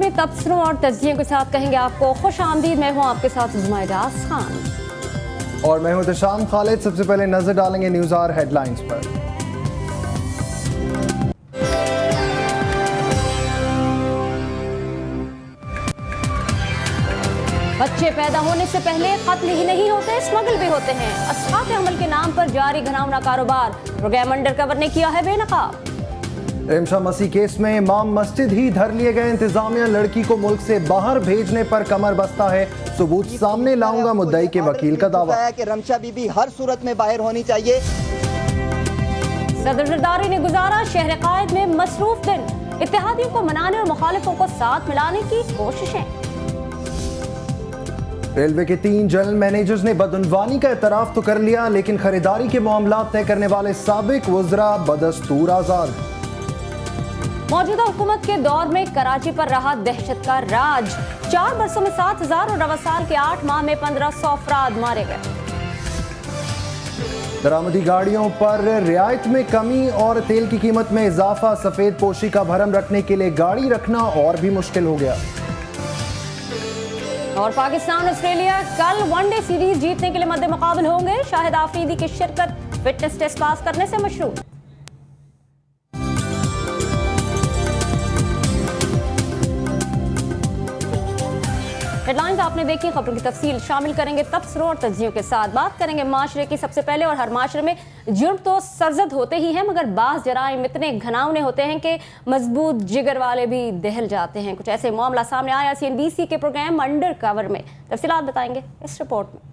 में तबसरों और तज्जियों के साथ कहेंगे आपको खुश आमदीद। मैं हूँ आपके साथ जुमैदा खान और मैं हूँ तशाम खालिद। सबसे पहले नजर डालेंगे न्यूज़ आवर हेडलाइंस पर। बच्चे पैदा होने से पहले कत्ल ही नहीं होते, स्मगल भी होते हैं। असहाब अमल के नाम पर जारी घिनौना कारोबार, प्रोग्राम अंडर कवर ने किया है बेनकाब। रिमशा मसीह केस में इमाम मस्जिद ही धर लिए गए। इंतजामिया लड़की को मुल्क से बाहर भेजने पर कमर बस्ता है। सबूत सामने लाऊंगा, मुद्दई के वकील का दावा है कि रमशा बीबी हर सूरत में बाहर होनी चाहिए। सदर जरदारी ने गुजारा शहर कायद में मसरूफ दिन, इत्तेहादियों को मनाने और मुखालिफों को साथ मिलाने की कोशिशें। रेलवे के 3 जनरल मैनेजर्स ने बदउनवानी का एतराफ तो कर लिया, लेकिन खरीदारी के मामलात तय करने वाले साबिक वज़रा बदस्तूर आजाद। मौजूदा हुकूमत के दौर में कराची पर रहा दहशत का राज। 4 बरसों में 7,000 और 9 साल के 8 माह में 1,500 अफराद मारे गए। दरामदी गाड़ियों पर रियायत में कमी और तेल की कीमत में इजाफा। सफेद पोशी का भरम रखने के लिए गाड़ी रखना और भी मुश्किल हो गया। और पाकिस्तान ऑस्ट्रेलिया कल वनडे सीरीज जीतने के लिए मद्दे मुकाबल होंगे। शाहिद आफरीदी की शिरकत फिटनेस टेस्ट पास करने से मशरूत। हेडलाइंस आपने देखी, खबरों की तफसील शामिल करेंगे तबसरों और तज्जियों के साथ। बात करेंगे माशरे की। सबसे पहले, और हर माशरे में जुर्म तो सरजद होते ही हैं, मगर बाज़ जराइम इतने घनावने होते हैं कि मजबूत जिगर वाले भी दहल जाते हैं। कुछ ऐसे मामला सामने आया CNBC के प्रोग्राम अंडर कवर में। तफसीलात बताएंगे इस रिपोर्ट में।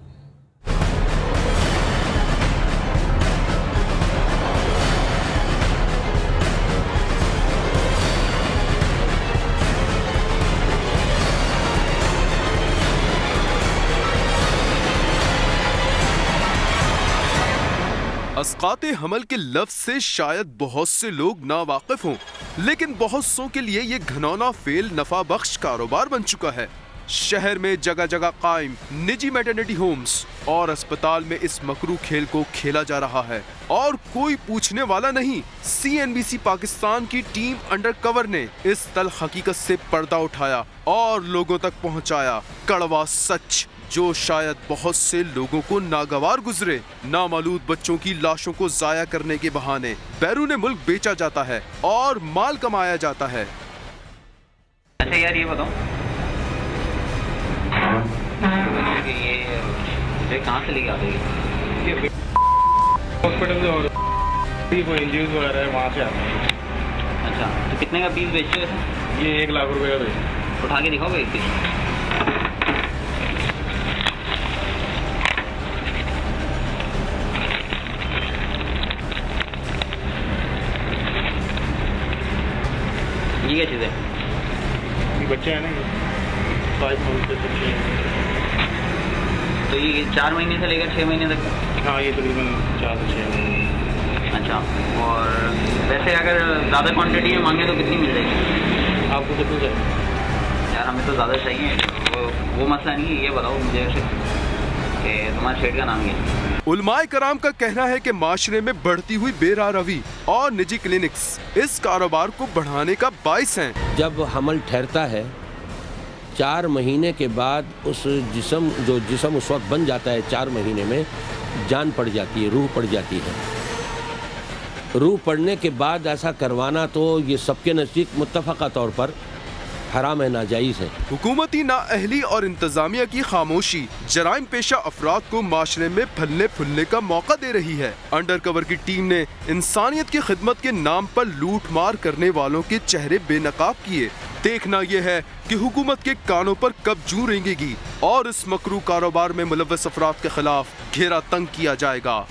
अस्काते हमल के लफ्ज से शायद बहुत से लोग नावाकिफ हों, लेकिन बहुत सौ के लिए ये घनौना फेल नफा बख्श कारोबार बन चुका है। शहर में जगह जगह कायम निजी मैटरनिटी होम्स और अस्पताल में इस मकरू खेल को खेला जा रहा है और कोई पूछने वाला नहीं। CNBC पाकिस्तान की टीम अंडर कवर ने इस तल हकीकत से पर्दा उठाया और लोगों तक पहुंचाया कड़वा सच, जो शायद बहुत से लोगों को नागवार गुजरे। नामालूद बच्चों की लाशों को जाया करने के बहाने बैरून मुल्क बेचा जाता है और माल कमाया जाता है। अच्छा यार ये बताओ, ये कहाँ से लेके आते हैं? हॉस्पिटल से और कोई इंजरीज वगैरह है वहाँ से आते हैं। अच्छा, तो कितने का पीस बेचते हो वैसे? ये 1 लाख रुपए का बेचते। उठा के दिखाओगे इसके? ये क्या चीज़ है? ये बच्चे हैं ना, ये 5 मंथ के बच्चे हैं। तो ये 4 महीने से लेकर 6 महीने तक? हाँ, ये तकरीबन 4 से 6 महीने। अच्छा, और वैसे अगर ज़्यादा क्वांटिटी में मांगे तो कितनी मिल जाएगी? आपको कितनी चाहिए? यार हमें तो ज़्यादा चाहिए। वो मसला नहीं है, ये बताओ मुझे कि तुम्हारे शेड का नाम क्या है? उलमाए कराम का कहना है कि माशरे में बढ़ती हुई बेरारवी और निजी क्लिनिक्स इस कारोबार को बढ़ाने का बाइस हैं। जब हमल ठहरता है 4 महीने के बाद उस जिस्म उस वक्त बन जाता है, 4 महीने में जान पड़ जाती है, रूह पड़ जाती है। रूह पड़ने के बाद ऐसा करवाना तो ये सबके नज़दीक मुत्तफ़क़ा तौर पर हराम है, नाजायज़ है। हुकूमती नाअहली और इंतजामिया की खामोशी जराइम पेशा अफराद को माशरे में फलने फूलने का मौका दे रही है। अंडर कवर की टीम ने इंसानियत की खिदमत के नाम पर लूट मार करने वालों के चेहरे बेनकाब किए। देखना यह है कि हुकूमत के कानों पर कब जूं रेंगेगी और इस मकरू कारोबार में मुलव्वस अफराद के खिलाफ घेरा तंग किया जाएगा।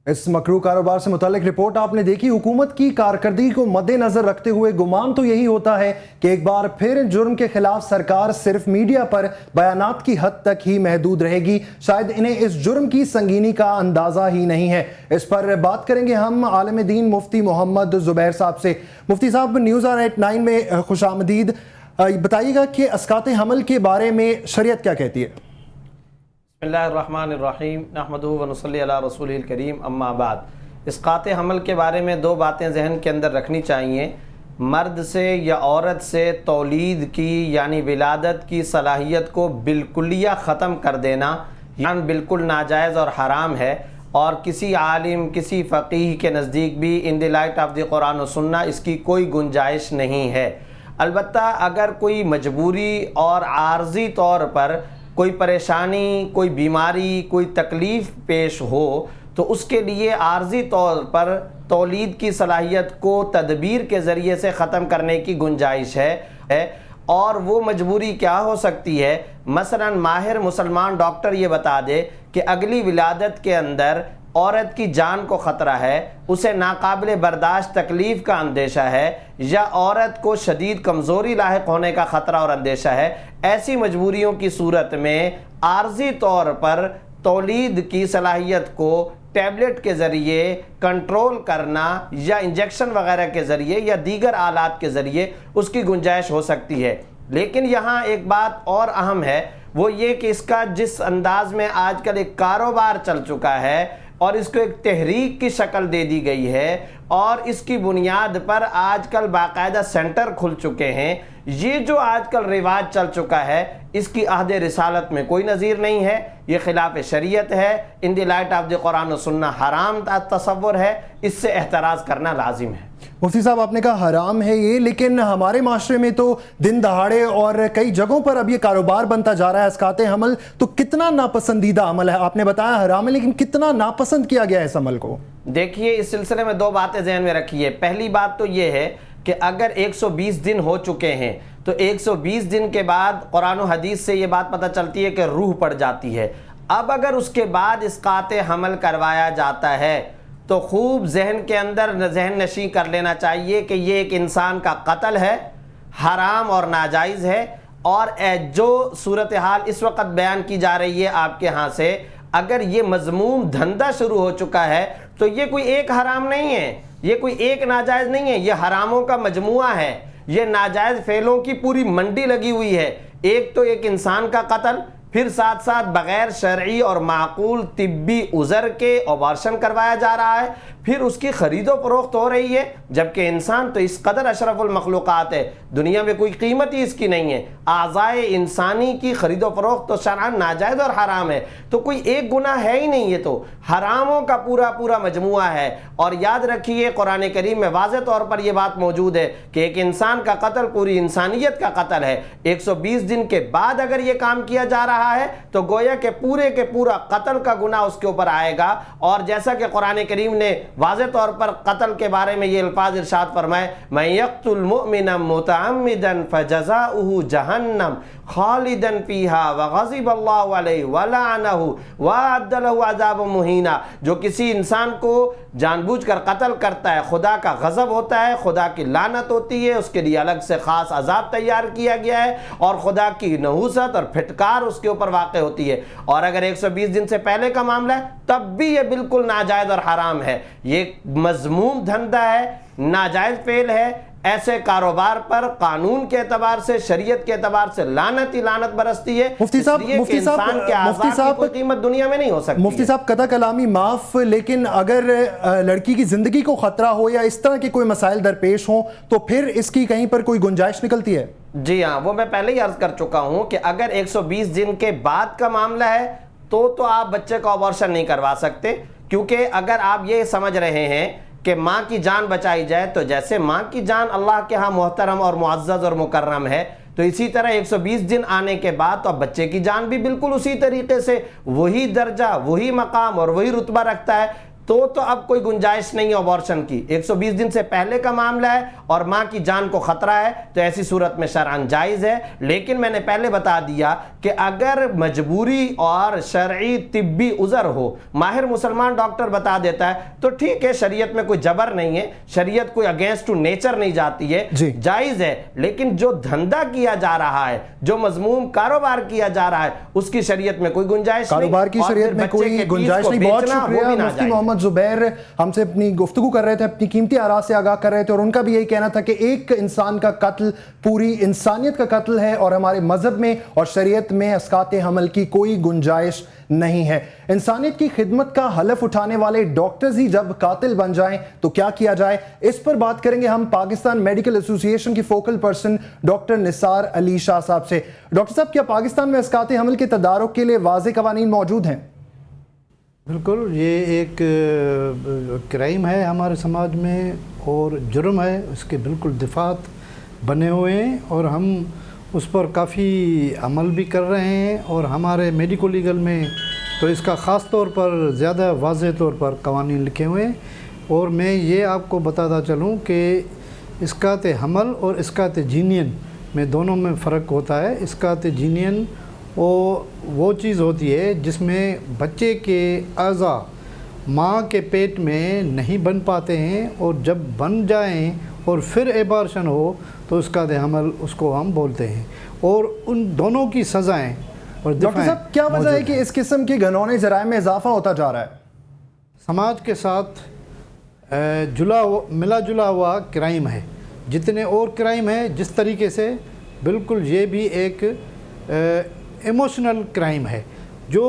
इस मकरू कारोबार से मुतालिक रिपोर्ट आपने देखी। हुकूमत की कारकर्दगी को मद्देनजर रखते हुए गुमान तो यही होता है कि एक बार फिर जुर्म के खिलाफ सरकार सिर्फ मीडिया पर बयानात की हद तक ही महदूद रहेगी। शायद इन्हें इस जुर्म की संगीनी का अंदाजा ही नहीं है। इस पर बात करेंगे हम आलिम दीन मुफ्ती मोहम्मद जुबैर साहब से। मुफ्ती साहब, न्यूज़ आवर एट 9 में खुश आमदीद। बताइएगा कि अस्काते हमल के बारे में शरीयत क्या कहती है? बिस्मिल्लाहिर्रहमानिर्रहीम नहमदुहु व नुसल्ली अला रसूलिल करीम अम्मा बाद। इसकाते हमल के बारे में 2 बातें जहन के अंदर रखनी चाहिए مرد سے یا عورت سے تولید کی یعنی ولادت کی صلاحیت کو بالکلیہ ختم کر دینا یعنی بالکل ناجائز اور حرام ہے، اور کسی عالم کسی فقیہ کے نزدیک بھی ان دی لائٹ آف دی قرآن و سنہ اس کی کوئی گنجائش نہیں ہے۔ البتہ اگر کوئی مجبوری اور عارضی طور پر کوئی پریشانی، کوئی بیماری، کوئی تکلیف پیش ہو تو اس کے لیے عارضی طور پر تولید کی صلاحیت کو تدبیر کے ذریعے سے ختم کرنے کی گنجائش ہے۔ اور وہ مجبوری کیا ہو سکتی ہے؟ مثلا ماہر مسلمان ڈاکٹر یہ بتا دے کہ اگلی ولادت کے اندر عورت کی جان کو خطرہ ہے، اسے ناقابل برداشت تکلیف کا اندیشہ ہے، یا عورت کو شدید کمزوری لاحق ہونے کا خطرہ اور اندیشہ ہے۔ ایسی مجبوریوں کی صورت میں عارضی طور پر تولید کی صلاحیت کو ٹیبلٹ کے ذریعے کنٹرول کرنا یا انجیکشن وغیرہ کے ذریعے یا دیگر آلات کے ذریعے اس کی گنجائش ہو سکتی ہے۔ لیکن یہاں ایک بات اور اہم ہے، وہ یہ کہ اس کا جس انداز میں آج کل ایک کاروبار چل چکا ہے اور اس کو ایک تحریک کی شکل دے دی گئی ہے اور اس کی بنیاد پر آج کل باقاعدہ سینٹر کھل چکے ہیں، یہ جو آج کل رواج چل چکا ہے اس کی عہد رسالت میں کوئی نظیر نہیں ہے، یہ خلاف شریعت ہے، ان دی لائٹ آف دی قرآن و سنہ حرام تصور ہے، اس سے احتراز کرنا لازم ہے۔ مفتی صاحب آپ نے کہا حرام ہے یہ، لیکن ہمارے معاشرے میں تو دن دہاڑے اور کئی جگہوں پر اب یہ کاروبار بنتا جا رہا ہے اسقاط حمل، تو کتنا ناپسندیدہ عمل ہے؟ آپ نے بتایا حرام ہے، لیکن کتنا ناپسند کیا گیا ہے اس عمل کو؟ دیکھیے اس سلسلے میں دو باتیں ذہن میں رکھیے۔ پہلی بات تو یہ ہے کہ اگر 120 دن ہو چکے ہیں تو 120 دن کے بعد قرآن و حدیث سے یہ بات پتہ چلتی ہے کہ روح پڑ جاتی ہے۔ اب اگر اس کے بعد اسقاط حمل کروایا جاتا ہے تو خوب ذہن کے اندر ذہن نشین کر لینا چاہیے کہ یہ ایک انسان کا قتل ہے، حرام اور ناجائز ہے، اور جو صورتحال اس وقت بیان کی جا رہی ہے آپ کے ہاں سے، اگر یہ مذموم دھندا شروع ہو چکا ہے تو یہ کوئی ایک حرام نہیں ہے، یہ کوئی ایک ناجائز نہیں ہے، یہ حراموں کا مجموعہ ہے، یہ ناجائز فعلوں کی پوری منڈی لگی ہوئی ہے۔ ایک تو ایک انسان کا قتل، پھر ساتھ ساتھ بغیر شرعی اور معقول طبی عذر کے آبارشن کروایا جا رہا ہے، پھر اس کی خرید و فروخت ہو رہی ہے، جبکہ انسان تو اس قدر اشرف المخلوقات ہے، دنیا میں کوئی قیمت ہی اس کی نہیں ہے۔ اعضائے انسانی کی خرید و فروخت تو شرعاً ناجائز اور حرام ہے، تو کوئی ایک گناہ ہے ہی نہیں، یہ تو حراموں کا پورا مجموعہ ہے۔ اور یاد رکھیے قرآن کریم میں واضح طور پر یہ بات موجود ہے کہ ایک انسان کا قتل پوری انسانیت کا قتل ہے۔ 120 دن کے بعد اگر یہ کام کیا جا رہا ہے تو گویا کہ پورا قتل کا گناہ اس کے اوپر آئے گا۔ اور جیسا کہ قرآن کریم نے واضح طور پر قتل کے بارے میں یہ الفاظ ارشاد فرمائے، مَن يَقْتُلْ مُؤْمِنًا مُتَعَمِّدًا فَجَزَاؤُهُ جَهَنَّمُ خَالِدًا فِيهَا وَغَضِبَ اللَّهُ عَلَيْهِ وَلَعَنَهُ وَأَعَدَّ لَهُ عَذَابًا مُهِينًا، جو کسی انسان کو جان بوجھ کر قتل کرتا ہے، خدا کا غضب ہوتا ہے، خدا کی لعنت ہوتی ہے، اس کے لیے الگ سے خاص عذاب تیار کیا گیا ہے، اور خدا کی نحوست اور پھٹکار اس کے اوپر واقع ہوتی ہے۔ اور اگر 120 دن سے پہلے کا معاملہ ہے تب بھی یہ بالکل ناجائز اور حرام ہے، یہ مذموم دھندا ہے، ناجائز فعل ہے۔ ایسے کاروبار پر قانون کے اعتبار سے، شریعت کے اعتبار سے لعنت ہی لعنت برستی ہے۔ مفتی صاحب کوئی قیمت دنیا میں نہیں ہو سکتی۔ مفتی صاحب قطع کلامی معاف، لیکن اگر لڑکی کی زندگی کو خطرہ ہو یا اس طرح کے کوئی مسائل درپیش ہوں تو پھر اس کی کہیں پر کوئی گنجائش نکلتی ہے؟ جی ہاں، وہ میں پہلے ہی عرض کر چکا ہوں کہ اگر 120 دن کے بعد کا معاملہ ہے تو آپ بچے کا ابارشن نہیں کروا سکتے، کیونکہ اگر آپ یہ سمجھ رہے ہیں کہ ماں کی جان بچائی جائے تو جیسے ماں کی جان اللہ کے ہاں محترم اور معزز اور مکرم ہے، تو اسی طرح 120 دن آنے کے بعد تو اب بچے کی جان بھی بالکل اسی طریقے سے وہی درجہ، وہی مقام اور وہی رتبہ رکھتا ہے، تو اب کوئی گنجائش نہیں ہے ابارشن کی۔ 120 دن سے پہلے کا معاملہ ہے اور ماں کی جان کو خطرہ ہے تو ایسی صورت میں شرعاً جائز ہے۔ لیکن میں نے پہلے بتا دیا کہ اگر مجبوری اور شرعی طبی عذر ہو، ماہر مسلمان ڈاکٹر بتا دیتا ہے تو ٹھیک ہے، شریعت میں کوئی جبر نہیں ہے، شریعت کوئی اگینسٹ ٹو نیچر نہیں جاتی ہے، جائز ہے۔ لیکن جو دھندا کیا جا رہا ہے، جو مذموم کاروبار کیا جا رہا ہے، اس کی شریعت میں کوئی گنجائش نہیں، کاروبار کی شریعت میں کوئی گنجائش نہیں۔ بہت شکریہ مفتی محمد मोहम्मद जुबैर हमसे अपनी गुफ्तगू कर रहे थे, अपनी कीमती आरा से आगाह कर रहे थे, और उनका भी यही कहना था कि एक इंसान का कत्ल पूरी इंसानियत का कत्ल है और हमारे मजहब में और शरीयत में इसकात हमल की कोई गुंजाइश नहीं है। इंसानियत की खिदमत का हलफ उठाने वाले डॉक्टर्स ही जब कातिल बन जाएं तो क्या किया जाए, इस पर बात करेंगे हम पाकिस्तान मेडिकल एसोसिएशन की focal person doctor Nisar Ali Shah साहब से। डॉक्टर साहब, क्या पाकिस्तान में इसकात हमल के तदारुक के लिए वाज़ेह कवानीन मौजूद हैं? बिल्कुल, ये एक क्राइम है हमारे समाज में और जुर्म है, उसके बिल्कुल दिफात बने हुए हैं और हम उस पर काफ़ी अमल भी कर रहे हैं। और हमारे मेडिको लीगल में तो इसका ख़ास तौर पर ज़्यादा वाज़ेह तौर पर कवानीन लिखे हुए हैं। और मैं ये आपको बताता चलूँ कि इसकात हमल और इसकात जीनियन में दोनों में फ़र्क होता है। इसकात जीनियन वो चीज़ होती है जिसमें बच्चे के अज़ा माँ के पेट में नहीं बन पाते हैं और जब बन जाएं और फिर एबार्शन हो तो उसका हमल उसको हम बोलते हैं। और उन दोनों की सज़ाएं और डॉक्टर साहब, क्या वजह है कि इस किस्म के घिनौने जराइम में इजाफा होता जा रहा है? समाज के साथ मिला जुला हुआ क्राइम है। जितने और क्राइम है जिस तरीके से, बिल्कुल ये भी एक इमोशनल क्राइम है। जो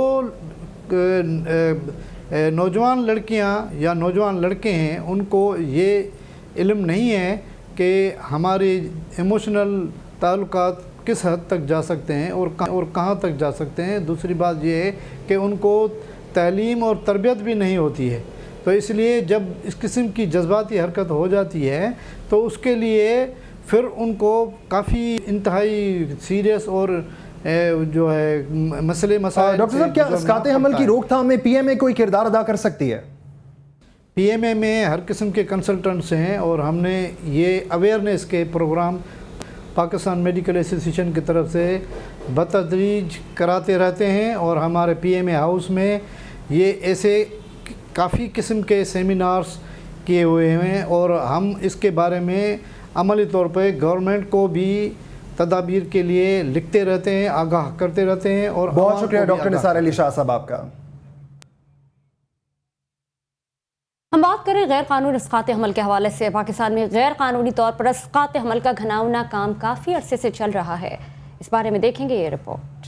नौजवान लड़कियां या नौजवान लड़के हैं उनको ये इल्म नहीं है कि हमारे इमोशनल ताल्लुकात किस हद तक जा सकते हैं और कहाँ तक जा सकते हैं। दूसरी बात ये है कि उनको तालीम और तरबियत भी नहीं होती है। तो इसलिए जब इस किस्म की जज्बाती हरकत हो जाती है तो उसके लिए फिर उनको काफ़ी इंतहाई सीरियस और जो है मसाइल। डॉक्टर साहब, क्या इसकात हमल की रोकथाम में पीएमए कोई किरदार अदा कर सकती है? पीएमए में हर किस्म के कंसल्टेंट्स हैं और हमने ये अवेयरनेस के प्रोग्राम पाकिस्तान मेडिकल एसोसिएशन की तरफ से बतदरीज कराते रहते हैं। और हमारे पीएमए हाउस में ये ऐसे काफ़ी किस्म के सेमिनार्स किए हुए हैं और हम इसके बारे में अमली तौर पर गवर्नमेंट को भी तदाबीर के लिए लिखते रहते हैं, आगाह करते रहते हैं। और बहुत शुक्रिया डॉक्टर निसार अली शाह साहब आपका। हम बात करें गैर कानूनी इसकात हमल के हवाले से। पाकिस्तान में गैर कानूनी तौर पर इसकात हमल का घिनौना काम काफ़ी अरसे से चल रहा है। इस बारे में देखेंगे ये रिपोर्ट।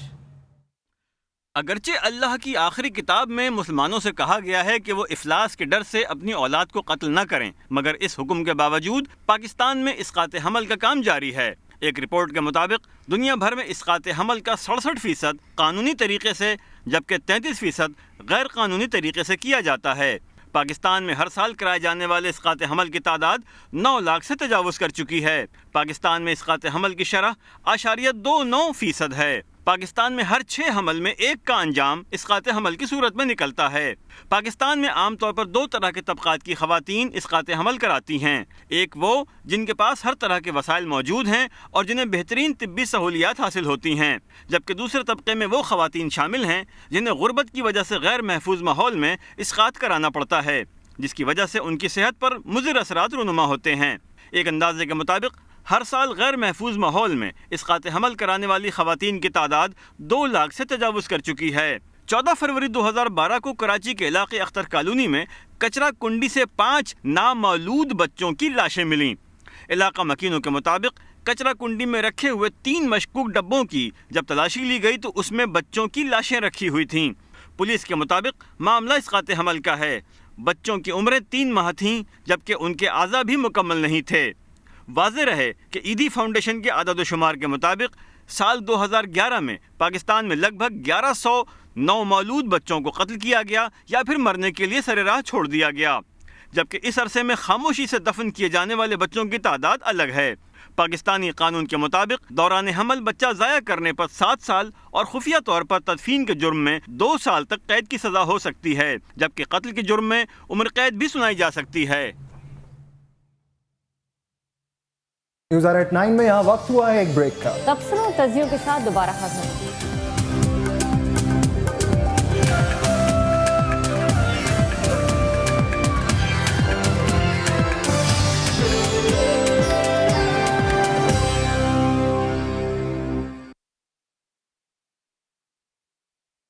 अगरचे अल्लाह की आखिरी किताब में मुसलमानों से कहा गया है कि वो इफलास के डर से अपनी औलाद को कत्ल न करें, मगर इस हुक्म के बावजूद पाकिस्तान में इसकात हमल का काम जारी है। एक रिपोर्ट के मुताबिक दुनिया भर में इसकात हमल का 67% कानूनी तरीके से जबकि 33% गैर कानूनी तरीके से किया जाता है। पाकिस्तान में हर साल कराए जाने वाले इसकात हमल की तादाद 9 लाख से तजावुज़ कर चुकी है। पाकिस्तान में इसकात हमल की शरह 0.29% है। पाकिस्तान में हर 6 हमल में एक का अंजाम इसकात हमल की सूरत में निकलता है। पाकिस्तान में आम तौर पर 2 तरह के तबकात की ख़वातीन इसकात हमल कराती हैं। एक वो जिनके पास हर तरह के वसाइल मौजूद हैं और जिन्हें बेहतरीन तिब्बी सहूलियात हासिल होती हैं, जबकि दूसरे तबके में वो ख़वातीन शामिल हैं जिन्हें गुर्बत की वजह से गैर महफूज माहौल में इसकात कराना पड़ता है, जिसकी वजह से उनकी सेहत पर मुज़िर असरात रुनुमा होते हैं। एक अंदाजे के मुताबिक हर साल गैर महफूज माहौल में इसकात हमल कराने वाली ख़वातीन की तादाद 2 लाख से तजावुज़ कर चुकी है। 14 फरवरी 2012 को कराची के इलाके अख्तर कॉलोनी में कचरा कुंडी से 5 नामौलूद बच्चों की लाशें मिलीं। इलाका मकीनों के मुताबिक कचरा कुंडी में रखे हुए 3 मशकूक डब्बों की जब तलाशी ली गई तो उसमें बच्चों की लाशें रखी हुई थीं। पुलिस के मुताबिक मामला इसकात हमल का है। बच्चों की उम्रें 3 माह थीं जबकि उनके आज़ा भी मुकम्मल नहीं थे। वाज़ेह रहे कि ईदी फाउंडेशन के आदाद-ओ-शुमार के मुताबिक साल 2011 में पाकिस्तान में लगभग 1100 नौमौलूद बच्चों को कत्ल किया गया या फिर मरने के लिए सरेराह छोड़ दिया गया, जबकि इस अरसे में खामोशी से दफन किए जाने वाले बच्चों की तादाद अलग है। पाकिस्तानी कानून के मुताबिक दौरान हमल बच्चा ज़ाया करने पर 7 साल और खुफिया तौर पर तदफीन के जुर्म में 2 साल तक कैद की सज़ा हो सकती है, जबकि कत्ल के जुर्म में उम्र कैद भी सुनाई जा सकती है। न्यूज़ 9 में यहाँ वक्त हुआ है एक ब्रेक का। तबसरों और तज़ियों के साथ दोबारा हाज़िर।